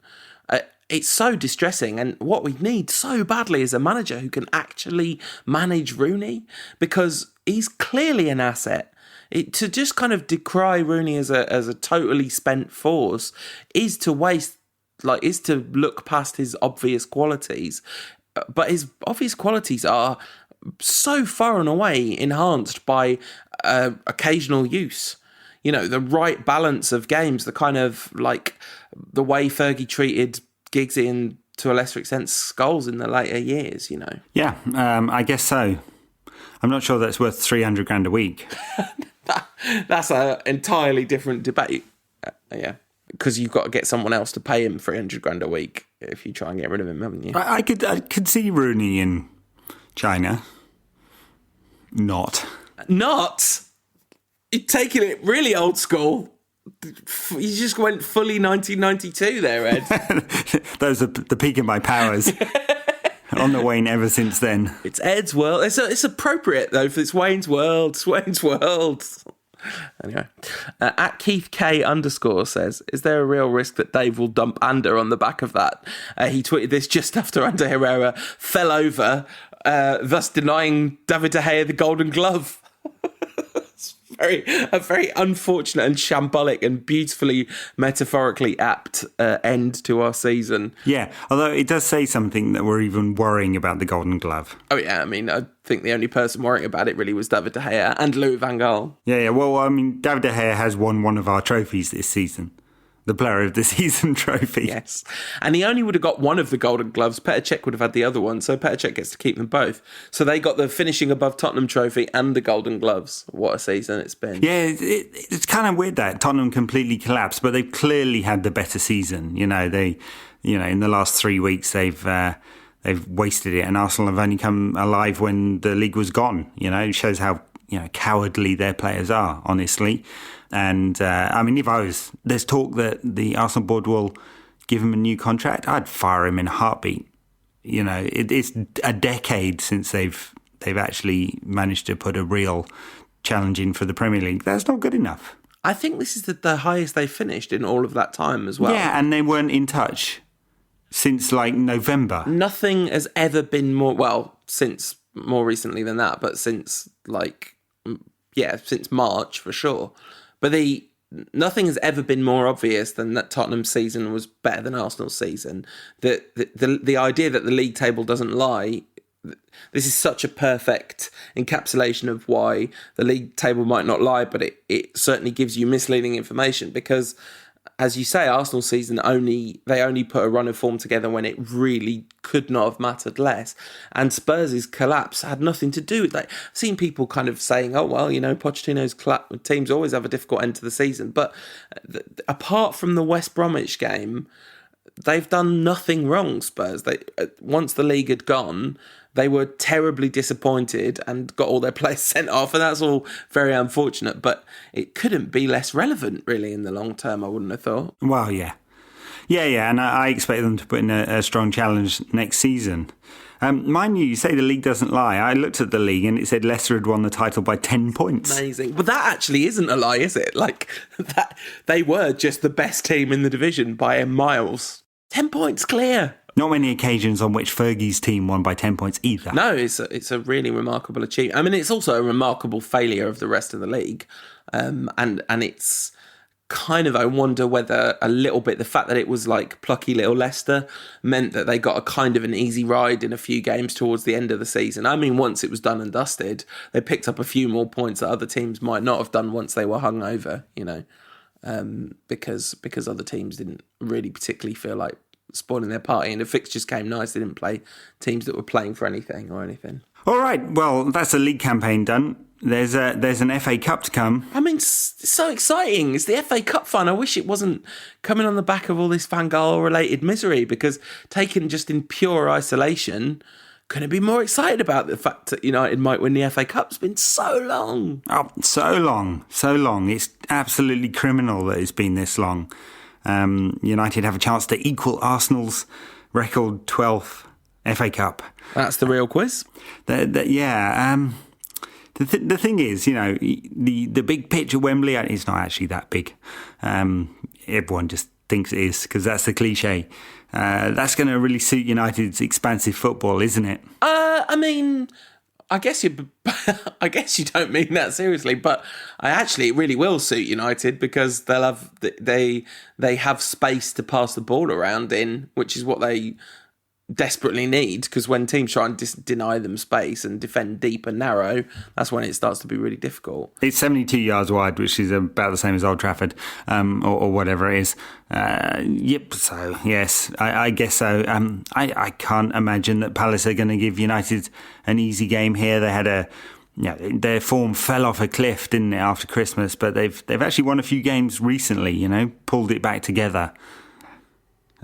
It's so distressing, and what we need so badly is a manager who can actually manage Rooney, because he's clearly an asset. To just kind of decry Rooney as a totally spent force is to look past his obvious qualities. But his obvious qualities are so far and away enhanced by occasional use. You know, the right balance of games, the kind of like the way Fergie treated Giggsy and to a lesser extent Scholes in the later years, you know. Yeah, I guess so. I'm not sure that's worth 300 grand a week. That's an entirely different debate. Yeah, because you've got to get someone else to pay him 300 grand a week if you try and get rid of him, haven't you? I could see Rooney in China. Not. You're taking it really old school. You just went fully 1992 there, Ed. Those are the peak of my powers. On the wane ever since then. It's Ed's world. It's appropriate, though, for it's Wayne's world. It's Wayne's world. Anyway, at Keith K _ says, is there a real risk that Dave will dump Ander on the back of that? He tweeted this just after Ander Herrera fell over, thus denying David De Gea the Golden Glove. A very unfortunate and shambolic and beautifully metaphorically apt end to our season. Yeah, although it does say something that we're even worrying about the Golden Glove. Oh yeah, I mean, I think the only person worrying about it really was David De Gea and Louis van Gaal. Yeah, well, I mean, David De Gea has won one of our trophies this season. The Player of the Season trophy. Yes. And he only would have got one of the Golden Gloves. Petr Cech would have had the other one, so Petr Cech gets to keep them both. So they got the finishing above Tottenham trophy and the Golden Gloves. What a season it's been. Yeah, it's kind of weird that Tottenham completely collapsed, but they've clearly had the better season. In the last 3 weeks they've wasted it, and Arsenal have only come alive when the league was gone. It shows how cowardly their players are, honestly. And I mean, there's talk that the Arsenal board will give him a new contract, I'd fire him in a heartbeat. It's a decade since they've actually managed to put a real challenge in for the Premier League. That's not good enough. I think this is the highest they finished in all of that time as well. Yeah, and they weren't in touch since November. Nothing has ever been since more recently than that, but since March for sure. But nothing has ever been more obvious than that Tottenham's season was better than Arsenal's season. The idea that the league table doesn't lie, this is such a perfect encapsulation of why the league table might not lie, but it certainly gives you misleading information because, as you say, Arsenal's season they only put a run of form together when it really could not have mattered less. And Spurs' collapse had nothing to do with that. I've seen people kind of saying, oh, well, Pochettino's teams always have a difficult end to the season. But apart from the West Bromwich game, they've done nothing wrong, Spurs. Once the league had gone, they were terribly disappointed and got all their players sent off, and that's all very unfortunate. But it couldn't be less relevant, really, in the long term, I wouldn't have thought. Well, yeah. Yeah, and I expect them to put in a strong challenge next season. Mind you say the league doesn't lie. I looked at the league and it said Leicester had won the title by 10 points. Amazing. But that actually isn't a lie, is it? That they were just the best team in the division by miles. 10 points clear. Not many occasions on which Fergie's team won by 10 points either. No, it's a really remarkable achievement. I mean, it's also a remarkable failure of the rest of the league. And it's kind of, I wonder whether a little bit the fact that it was plucky little Leicester meant that they got a kind of an easy ride in a few games towards the end of the season. I mean, once it was done and dusted, they picked up a few more points that other teams might not have done once they were hungover, because other teams didn't really particularly feel like spoiling their party, and the fixtures came nice. They didn't play teams that were playing for anything. All right, well, that's a league campaign done. There's an FA Cup to come. I mean, it's so exciting. It's the FA Cup fun. I wish it wasn't coming on the back of all this Van Gaal related misery, because taken just in pure isolation, couldn't be more excited about the fact that United might win the FA Cup. It's been so long. Oh, so long. It's absolutely criminal that it's been this long. United have a chance to equal Arsenal's record 12th FA Cup. That's the real quiz. The thing is, the big pitch at Wembley is not actually that big. Everyone just thinks it is because that's the cliche. That's going to really suit United's expansive football, isn't it? I guess you don't mean that seriously, but it really will suit United because they have space to pass the ball around in, which is what they desperately need, because when teams try and deny them space and defend deep and narrow, that's when it starts to be really difficult. It's 72 yards wide, which is about the same as Old Trafford, or whatever it is. So yes, I guess so. I can't imagine that Palace are going to give United an easy game here. They had their form fell off a cliff, didn't it, after Christmas? But they've actually won a few games recently. Pulled it back together.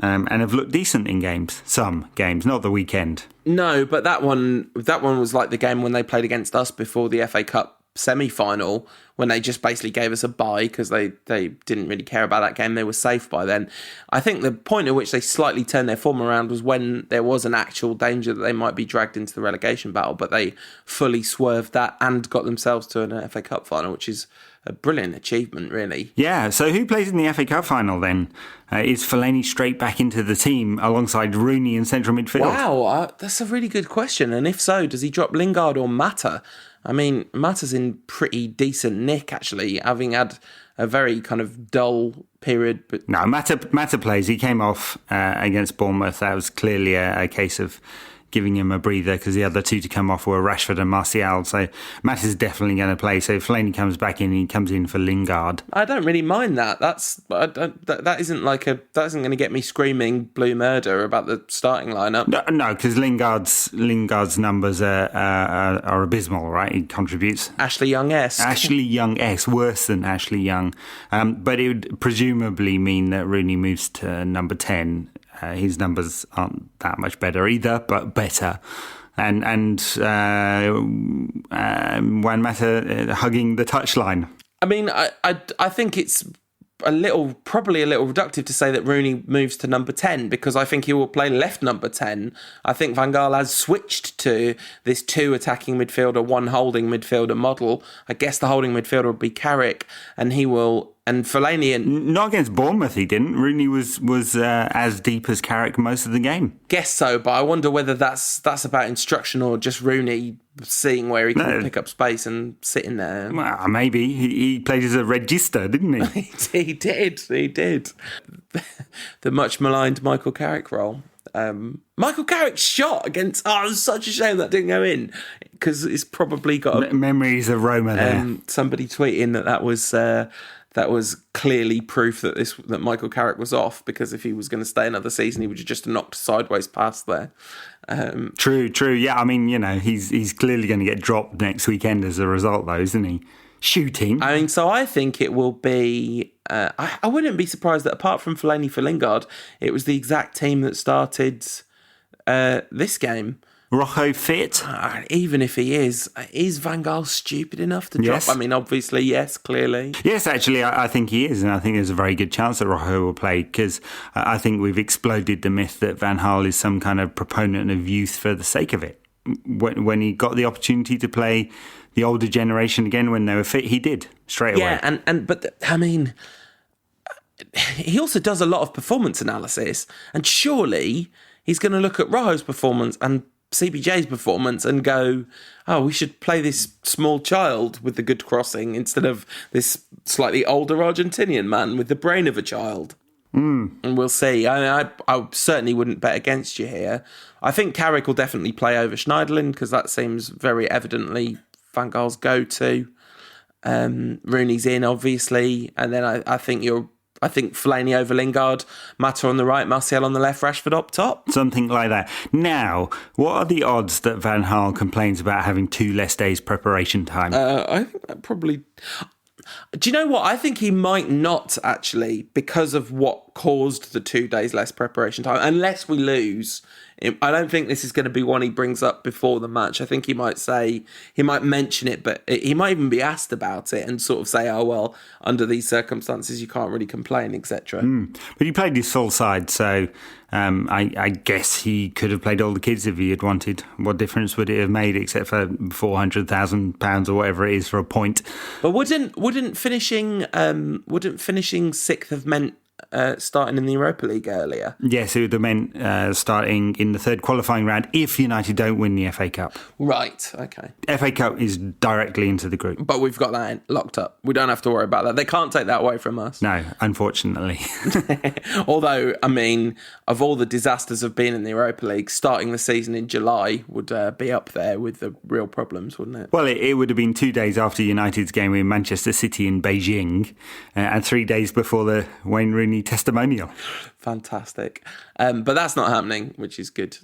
And have looked decent in games. Some games, not the weekend. No, but that one was like the game when they played against us before the FA Cup semi-final, when they just basically gave us a bye because they didn't really care about that game. They were safe by then. I think the point at which they slightly turned their form around was when there was an actual danger that they might be dragged into the relegation battle, but they fully swerved that and got themselves to an FA Cup final, which is a brilliant achievement, really. Yeah, so who plays in the FA Cup final then? Is Fellaini straight back into the team alongside Rooney in central midfield? Wow, that's a really good question. And if so, does he drop Lingard or Mata? I mean, Mata's in pretty decent nick, actually, having had a very kind of dull period. But no, Mata plays. He came off against Bournemouth. That was clearly a case of giving him a breather because the other two to come off were Rashford and Martial. So Matt is definitely going to play. So if Fellaini comes back in, he comes in for Lingard. I don't really mind that. That isn't going to get me screaming blue murder about the starting lineup. No, because Lingard's numbers are abysmal, right? He contributes. Ashley Young-esque, worse than Ashley Young. But it would presumably mean that Rooney moves to number 10. His numbers aren't that much better either, but better. And Juan Mata hugging the touchline. I mean, I think it's probably a little reductive to say that Rooney moves to number 10 because I think he will play left number 10. I think Van Gaal has switched to this 2 attacking midfielder, 1 holding midfielder model. I guess the holding midfielder will be Carrick, and he will. And Fellaini not against Bournemouth, he didn't. Rooney was as deep as Carrick most of the game. Guess so, but I wonder whether that's about instruction or just Rooney seeing where he can pick up space and sitting there. Well, maybe he played as a regista, didn't he? He did. The much maligned Michael Carrick role. Michael Carrick's shot against. Oh, it was such a shame that didn't go in because it's probably got memories of Roma there. Somebody tweeting that was clearly proof that Michael Carrick was off, because if he was going to stay another season, he would have just knocked sideways past there. True. Yeah, I mean, he's clearly going to get dropped next weekend as a result, though, isn't he? Shooting. I mean, so I think it will be. I wouldn't be surprised that apart from Fellaini for Lingard, it was the exact team that started this game. Rojo fit? Even if he is Van Gaal stupid enough to drop? Yes. I mean, obviously, yes, clearly. Yes, actually, I think he is, and I think there's a very good chance that Rojo will play, because I think we've exploded the myth that Van Gaal is some kind of proponent of youth for the sake of it. When he got the opportunity to play the older generation again when they were fit, he did, straight away. Yeah, but I mean, he also does a lot of performance analysis, and surely he's going to look at Rojo's performance and CBJ's performance and go, oh, we should play this small child with the good crossing instead of this slightly older Argentinian man with the brain of a child. And we'll see. I certainly wouldn't bet against you here. I think Carrick will definitely play over Schneiderlin because that seems very evidently Van Gaal's go-to. Rooney's in, obviously. And then I think Fellaini over Lingard, Mata on the right, Martial on the left, Rashford up top. Something like that. Now, what are the odds that Van Gaal complains about having 2 less days preparation time? I think that probably... Do you know what? I think he might not, actually, because of what caused the 2 days less preparation time, unless we lose I don't think this is going to be one he brings up before the match. I think he might mention it, but he might even be asked about it and sort of say, oh, well, under these circumstances, you can't really complain, etc. But he played his full side, so I guess he could have played all the kids if he had wanted. What difference would it have made, except for £400,000 or whatever it is for a point? But wouldn't finishing sixth have meant starting in the Europa League earlier? Yes, it would have meant starting in the third qualifying round if United don't win the FA Cup. Right, okay. FA Cup is directly into the group. But we've got that locked up. We don't have to worry about that. They can't take that away from us. No, unfortunately. Although, I mean, of all the disasters of being in the Europa League, starting the season in July would be up there with the real problems, wouldn't it? Well, it would have been 2 days after United's game with Manchester City in Beijing and 3 days before the Wayne Rooney testimonial. Fantastic. But that's not happening, which is good.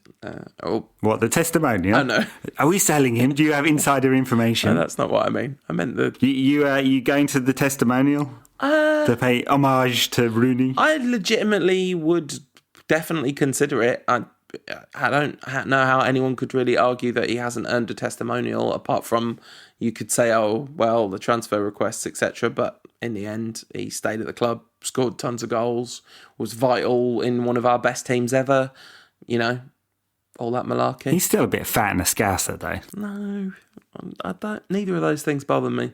What, the testimonial? Oh, no. Are we selling him? Do you have insider information? No, that's not what I mean. I meant the... You going to the testimonial to pay homage to Rooney? I legitimately would definitely consider it. I don't know how anyone could really argue that he hasn't earned a testimonial, apart from you could say, oh, well, the transfer requests, etc. But in the end, he stayed at the club, scored tons of goals, was vital in one of our best teams ever, all that malarkey. He's still a bit fat and a scouser, though. No, I don't. Neither of those things bother me.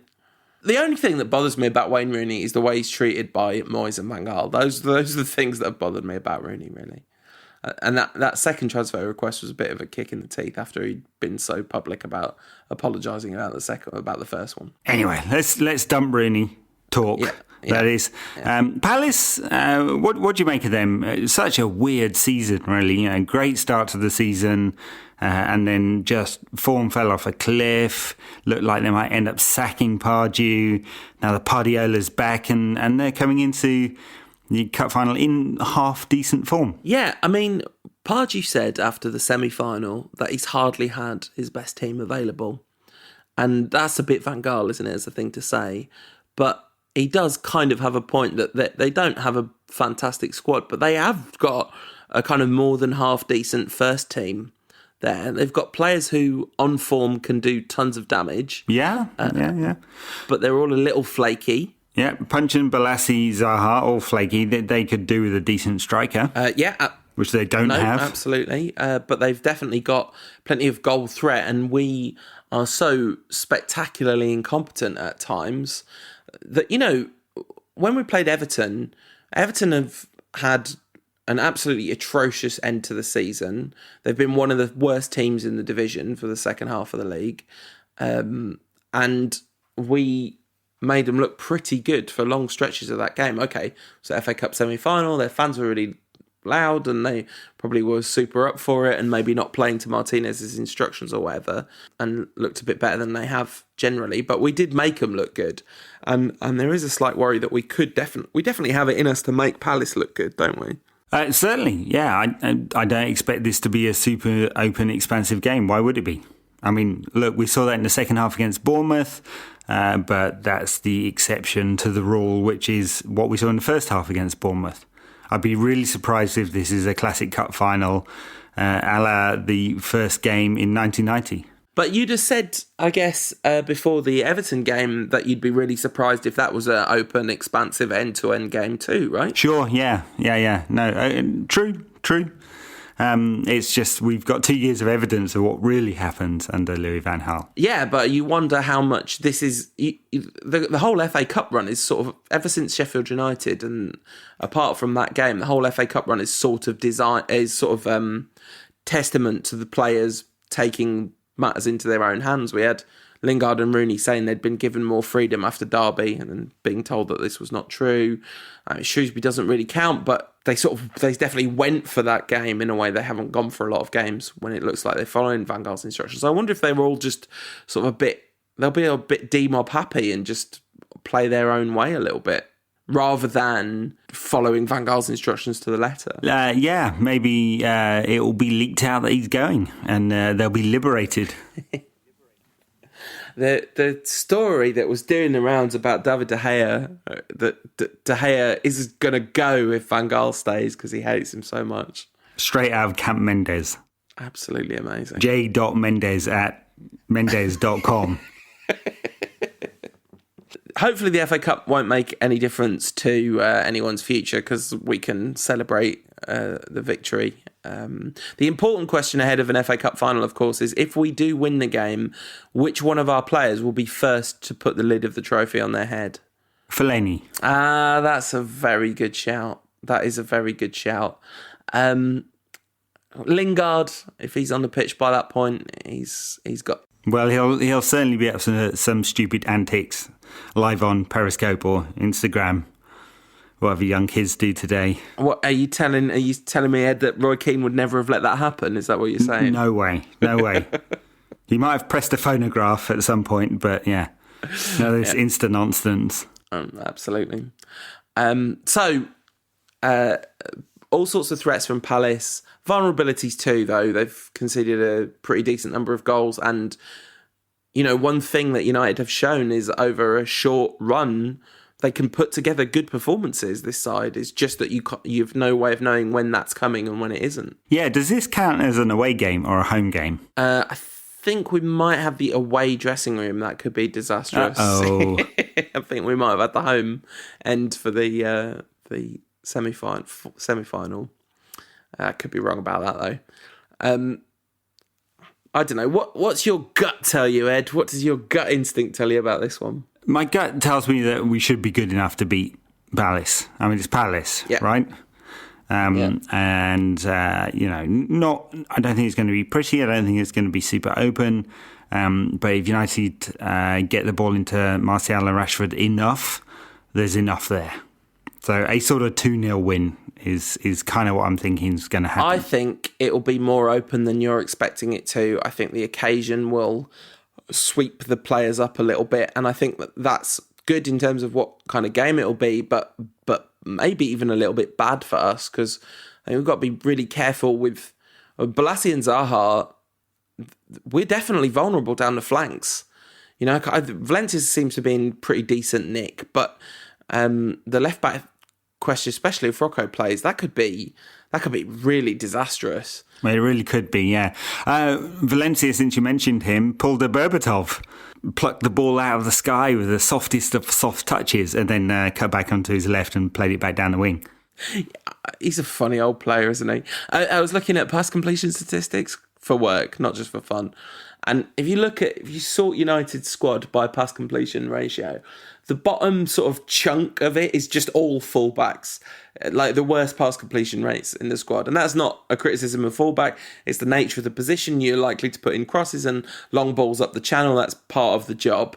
The only thing that bothers me about Wayne Rooney is the way he's treated by Moyes and Van Gaal. Those are the things that have bothered me about Rooney, really. And that second transfer request was a bit of a kick in the teeth after he'd been so public about apologising about the first one. Anyway, let's dump Rooney talk. Yeah. That is. Palace, what do you make of them? Such a weird season, really. Great start to the season, and then just form fell off a cliff. Looked like they might end up sacking Pardew. Now the Pardiola's back, and they're coming into the cup final in half decent form. Yeah, I mean, Pardew said after the semi-final that he's hardly had his best team available. And that's a bit Van Gaal, isn't it, as a thing to say. But he does kind of have a point that they don't have a fantastic squad, but they have got a kind of more than half decent first team there. They've got players who, on form, can do tons of damage. Yeah. But they're all a little flaky. Yeah, Punchin, Balassi, Zaha, all flaky. They could do with a decent striker. Which they don't have. Absolutely. But they've definitely got plenty of goal threat, and we are so spectacularly incompetent at times that, when we played Everton have had an absolutely atrocious end to the season. They've been one of the worst teams in the division for the second half of the league. And we made them look pretty good for long stretches of that game. Okay, so FA Cup semi-final, their fans were really loud and they probably were super up for it, and maybe not playing to Martinez's instructions or whatever, and looked a bit better than they have generally, but we did make them look good, and there is a slight worry that we definitely have it in us to make Palace look good, don't we? Certainly, yeah. I don't expect this to be a super open, expansive game. Why would it be? I mean, look, we saw that in the second half against Bournemouth, but that's the exception to the rule, which is what we saw in the first half against Bournemouth. I'd be really surprised if this is a classic cup final a la the first game in 1990. But you'd have said, I guess, before the Everton game that you'd be really surprised if that was an open, expansive, end-to-end game too, right? Sure, yeah. No, true. It's just we've got 2 years of evidence of what really happened under Louis van Gaal. Yeah, but you wonder how much this is... The whole FA Cup run is sort of... Ever since Sheffield United, and apart from that game, the whole FA Cup run is sort of testament to the players taking matters into their own hands. We had Lingard and Rooney saying they'd been given more freedom after Derby and then being told that this was not true. Shrewsbury doesn't really count, but they definitely went for that game in a way they haven't gone for a lot of games when it looks like they're following Van Gaal's instructions. I wonder if they were all just sort of they'll be a bit D-mob happy and just play their own way a little bit, rather than following Van Gaal's instructions to the letter. Yeah, maybe it will be leaked out that he's going and they'll be liberated. The story that was doing the rounds about David De Gea, that De Gea is going to go if Van Gaal stays because he hates him so much. Straight out of Camp Mendes. Absolutely amazing. j.mendes@mendes.com. Hopefully the FA Cup won't make any difference to anyone's future because we can celebrate the victory. The important question ahead of an FA Cup final, of course, is if we do win the game, which one of our players will be first to put the lid of the trophy on their head? Fellaini. That's a very good shout. That is a very good shout. Lingard, if he's on the pitch by that point, he's got... Well, he'll certainly be up to some stupid antics live on Periscope or Instagram, whatever young kids do today. What are you telling me, Ed, that Roy Keane would never have let that happen? Is that what you're saying? No way. He might have pressed a phonograph at some point, but yeah, no, this Insta nonsense. Absolutely. All sorts of threats from Palace. Vulnerabilities too, though. They've conceded a pretty decent number of goals. And, one thing that United have shown is over a short run, they can put together good performances, this side. It's just that you've no way of knowing when that's coming and when it isn't. Yeah, does this count as an away game or a home game? I think we might have the away dressing room. That could be disastrous. Uh-oh. I think we might have had the home end for the semi-final. I could be wrong about that, though. I don't know. What's your gut tell you, Ed? What does your gut instinct tell you about this one? My gut tells me that we should be good enough to beat Palace. I mean, it's Palace, right? And, I don't think it's going to be pretty. I don't think it's going to be super open. But if United get the ball into Martial and Rashford enough, there's enough there. So a sort of 2-0 win is kind of what I'm thinking is going to happen. I think it will be more open than you're expecting it to. I think the occasion will sweep the players up a little bit, and I think that's good in terms of what kind of game it will be, but maybe even a little bit bad for us because I think we've got to be really careful with Balassi and Zaha. We're definitely vulnerable down the flanks. Valencia seems to be in pretty decent nick, but the left back question, especially if Rocco plays, that could be really disastrous. Well, it really could be, yeah. Valencia, since you mentioned him, pulled a Berbatov, plucked the ball out of the sky with the softest of soft touches, and then cut back onto his left and played it back down the wing. He's a funny old player, isn't he? I was looking at pass completion statistics for work, not just for fun. And if you sort United's squad by pass completion ratio, the bottom sort of chunk of it is just all fullbacks, like the worst pass completion rates in the squad. And that's not a criticism of fullback. It's the nature of the position. You're likely to put in crosses and long balls up the channel. That's part of the job.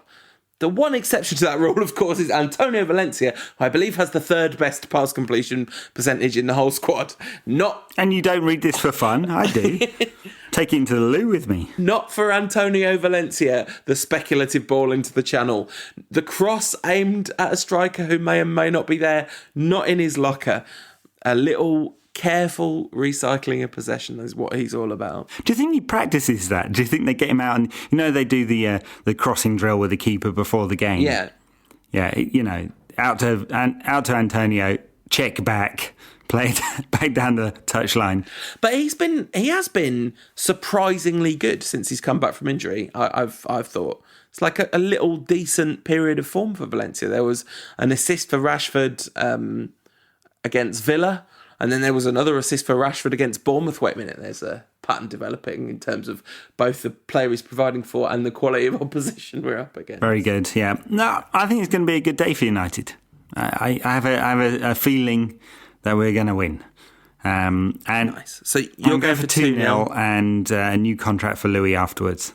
The one exception to that rule, of course, is Antonio Valencia, who I believe has the third best pass completion percentage in the whole squad. And you don't read this for fun? I do. Take it into the loo with me. Not for Antonio Valencia, the speculative ball into the channel. The cross aimed at a striker who may and may not be there, not in his locker. A little careful recycling of possession is what he's all about. Do you think he practices that? Do you think they get him out and they do the crossing drill with the keeper before the game? Yeah, out to Antonio, check back, play it back down the touchline. But he has been surprisingly good since he's come back from injury. I've thought it's like a little decent period of form for Valencia. There was an assist for Rashford against Villa. And then there was another assist for Rashford against Bournemouth. Wait a minute, there's a pattern developing in terms of both the player he's providing for and the quality of opposition we're up against. Very good, yeah. No, I think it's going to be a good day for United. I have a feeling that we're going to win. And nice. So you're going for 2-0 and a new contract for Louis afterwards.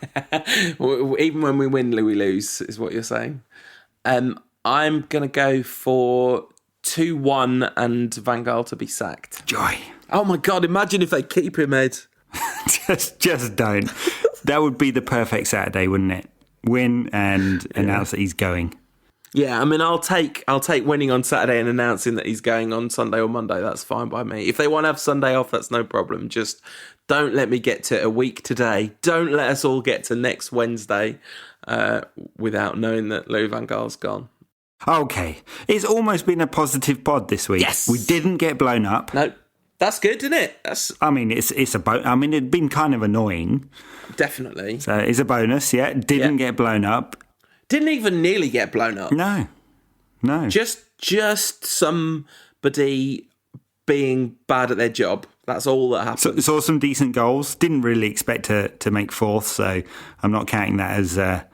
Even when we win, Louis lose, is what you're saying. I'm going to go for 2-1 and Van Gaal to be sacked. Joy. Oh my God, imagine if they keep him, Ed. just don't. That would be the perfect Saturday, wouldn't it? Win and announce that he's going. Yeah, I mean, I'll take winning on Saturday and announcing that he's going on Sunday or Monday. That's fine by me. If they want to have Sunday off, that's no problem. Just don't let me get to a week today. Don't let us all get to next Wednesday without knowing that Louis Van Gaal's gone. Okay, it's almost been a positive pod this week. Yes. We didn't get blown up. No. That's good, isn't it? It's a it'd been kind of annoying. Definitely. So it's a bonus, yeah. Didn't get blown up. Didn't even nearly get blown up. No. Just somebody being bad at their job. That's all that happened. Saw some decent goals. Didn't really expect to make fourth, so I'm not counting that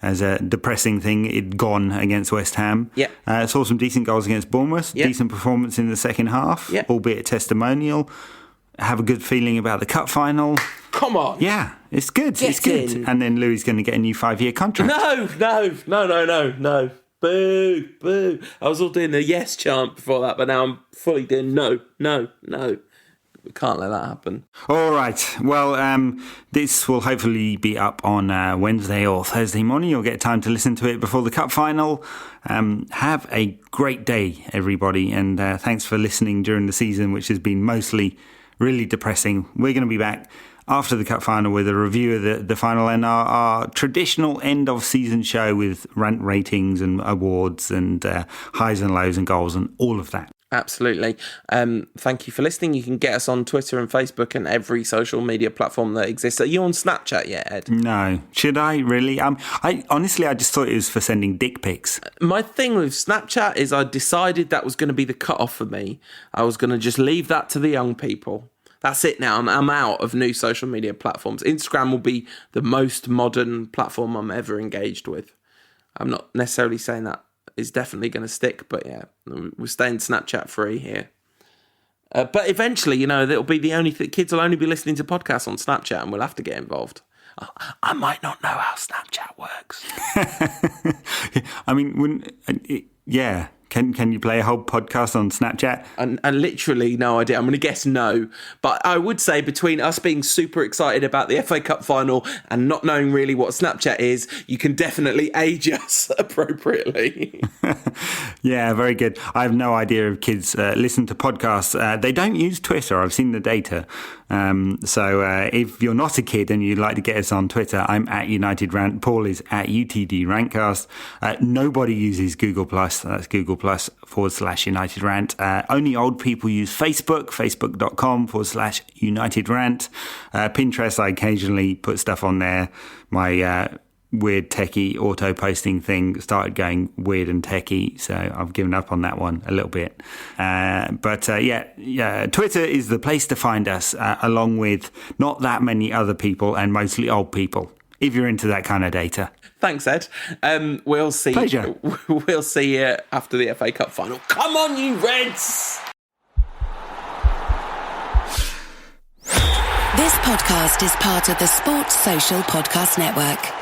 as a depressing thing. It'd gone against West Ham. Yeah. Saw some decent goals against Bournemouth. Yeah. Decent performance in the second half, albeit testimonial. Have a good feeling about the cup final. Come on. Yeah, it's good. Get it's good. in. And then Louis going to get a new 5-year contract. No. Boo, boo. I was all doing the yes chant before that, but now I'm fully doing no. We can't let that happen. All right. Well, this will hopefully be up on Wednesday or Thursday morning. You'll get time to listen to it before the cup final. Have a great day, everybody. And thanks for listening during the season, which has been mostly really depressing. We're going to be back after the cup final with a review of the final and our traditional end of season show with rant ratings and awards and highs and lows and goals and all of that. Absolutely. Thank you for listening. You can get us on Twitter and Facebook and every social media platform that exists. Are you on Snapchat yet, Ed? No. Should I really? I honestly just thought it was for sending dick pics. My thing with Snapchat is I decided that was going to be the cut-off for me. I was going to just leave that to the young people. That's it now. I'm out of new social media platforms. Instagram will be the most modern platform I'm ever engaged with. I'm not necessarily saying that is definitely going to stick, but yeah, we're staying Snapchat free here. But eventually, that'll be the only thing. Kids will only be listening to podcasts on Snapchat, and we'll have to get involved. I might not know how Snapchat works. Yeah. Can you play a whole podcast on Snapchat? And literally no idea. I'm going to guess no. But I would say between us being super excited about the FA Cup final and not knowing really what Snapchat is, you can definitely age us appropriately. Yeah, very good. I have no idea if kids listen to podcasts. They don't use Twitter. I've seen the data. So if you're not a kid and you'd like to get us on Twitter, I'm at United Rant. Paul is at UTD Rantcast. Nobody uses Google+. That's Google+/United Rant. Only old people use Facebook, facebook.com/United Rant. Pinterest, I occasionally put stuff on there. My weird techie auto posting thing started going weird and techie, so I've given up on that one a little bit. But Twitter is the place to find us, along with not that many other people and mostly old people, if you're into that kind of data. Thanks, Ed. We'll see. Pleasure. We'll see you after the FA Cup final. Come on, you Reds! This podcast is part of the Sports Social Podcast Network.